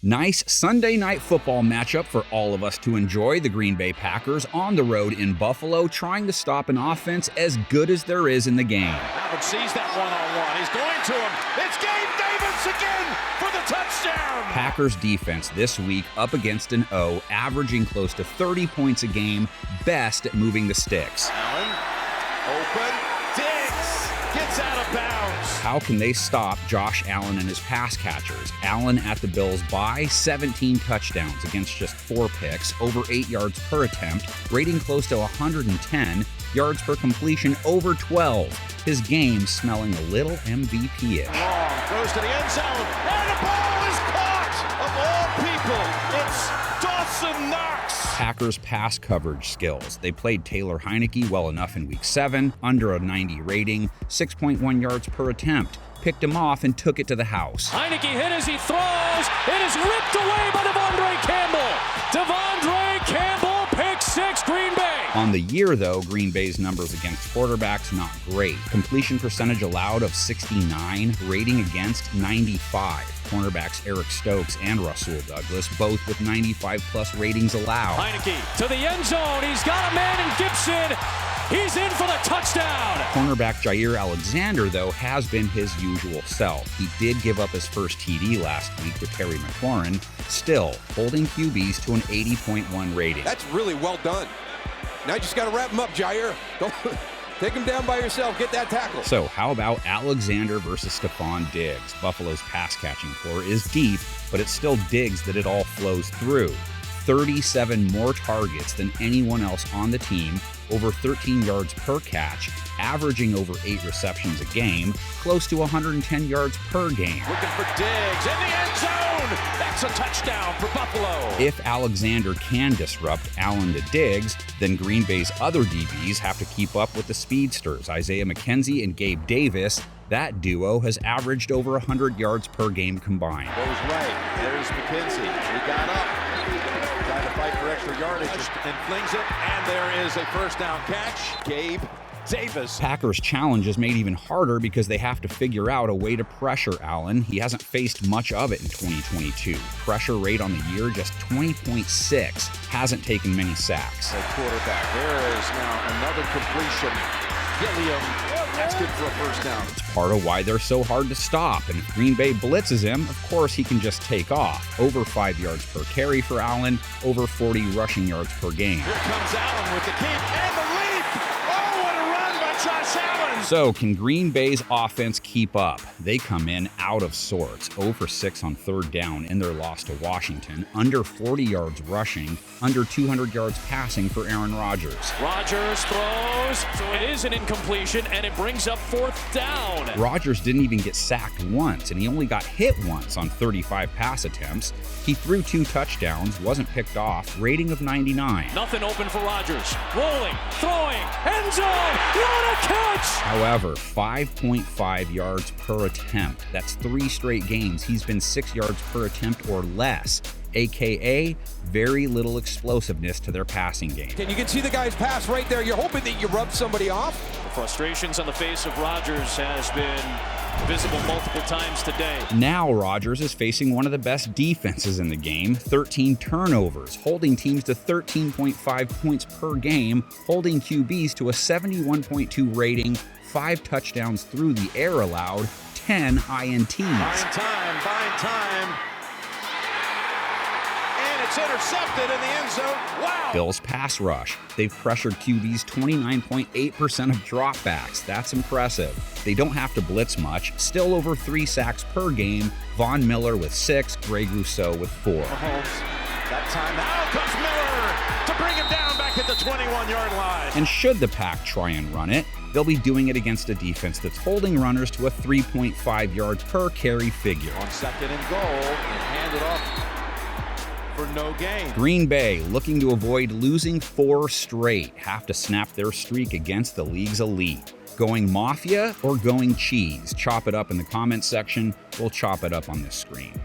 Nice Sunday night football matchup for all of us to enjoy. The Green Bay Packers on the road in Buffalo, trying to stop an offense as good as there is in the game. Allen sees that one-on-one. He's going to him. It's Gabe Davis again for the touchdown. Packers defense this week up against an O, averaging close to 30 points a game, best at moving the sticks. Allen, open, Diggs gets out of bounds. How can they stop Josh Allen and his pass catchers? Allen at the Bills by 17 touchdowns against just 4 picks, over 8 yards per attempt, rating close to 110, yards per completion over 12. His game smelling a little MVP-ish. Long, goes to the end zone, and the ball is caught! Of all people, it's Dawson Knox! Packers pass coverage skills. They played Taylor Heineke well enough in Week 7, under a 90 rating, 6.1 yards per attempt. Picked him off and took it to the house. Heineke hit as he throws. It is ripped away by Devondre Campbell. Devondre Campbell, pick 6, Green Bay. On the year, though, Green Bay's numbers against quarterbacks not great. Completion percentage allowed of 69, rating against 95. Cornerbacks Eric Stokes and Rasul Douglas, both with 95-plus ratings allowed. Heineke to the end zone. He's got a man in Gibson. He's in for the touchdown. Cornerback Jair Alexander, though, has been his usual self. He did give up his first TD last week to Terry McLaurin, still holding QBs to an 80.1 rating. That's really well done. Now you just got to wrap him up, Jair. Don't take him down by yourself. Get that tackle. So how about Alexander versus Stephon Diggs? Buffalo's pass-catching core is deep, but it's still Diggs that it all flows through. 37 more targets than anyone else on the team, over 13 yards per catch, averaging over 8 receptions a game, close to 110 yards per game. Looking for Diggs in the end zone. That's a touchdown for Buffalo. If Alexander can disrupt Allen to Diggs, then Green Bay's other DBs have to keep up with the speedsters, Isaiah McKenzie and Gabe Davis. That duo has averaged over 100 yards per game combined. Goes right. There's McKenzie. He got up. Trying to fight for extra yardage and flings it. And there is a first down catch. Gabe Davis. Packers' challenge is made even harder because they have to figure out a way to pressure Allen. He hasn't faced much of it in 2022. Pressure rate on the year just 20.6. Hasn't taken many sacks. The quarterback. There is now another completion. Gilliam. That's good for a first down. It's part of why they're so hard to stop. And if Green Bay blitzes him, of course he can just take off. Over 5 yards per carry for Allen, over 40 rushing yards per game. Here comes Allen with the keep and the leap. Oh, what a run by Josh Allen. So can Green Bay's offense keep up? They come in out of sorts, 0 for 6 on third down in their loss to Washington, under 40 yards rushing, under 200 yards passing for Aaron Rodgers. Rodgers throws, so it is an incompletion, and it brings up 4th down. Rodgers didn't even get sacked once, and he only got hit once on 35 pass attempts. He threw 2 touchdowns, wasn't picked off, rating of 99. Nothing open for Rodgers. Rolling, throwing, end zone, what a catch! However, 5.5 yards per attempt. That's 3 straight games. He's been 6 yards per attempt or less, aka very little explosiveness to their passing game. And you can see the guy's pass right there. You're hoping that you rub somebody off. The frustrations on the face of Rodgers has been visible multiple times today. Now Rodgers is facing one of the best defenses in the game, 13 turnovers, holding teams to 13.5 points per game, holding QBs to a 71.2 rating, 5 touchdowns through the air allowed, 10 INTs. Buying time. It's intercepted in the end zone. Wow. Bills pass rush. They've pressured QBs 29.8% of dropbacks. That's impressive. They don't have to blitz much. Still over 3 sacks per game. Von Miller with 6, Greg Rousseau with 4. Mahomes got time. Now comes Miller to bring him down back at the 21-yard line. And should the Pack try and run it, they'll be doing it against a defense that's holding runners to a 3.5 yards per carry figure. On 2nd and goal, and hand it off for no gain. Green Bay, looking to avoid losing 4 straight, have to snap their streak against the league's elite. Going Mafia or going cheese? Chop it up in the comments section. We'll chop it up on this screen.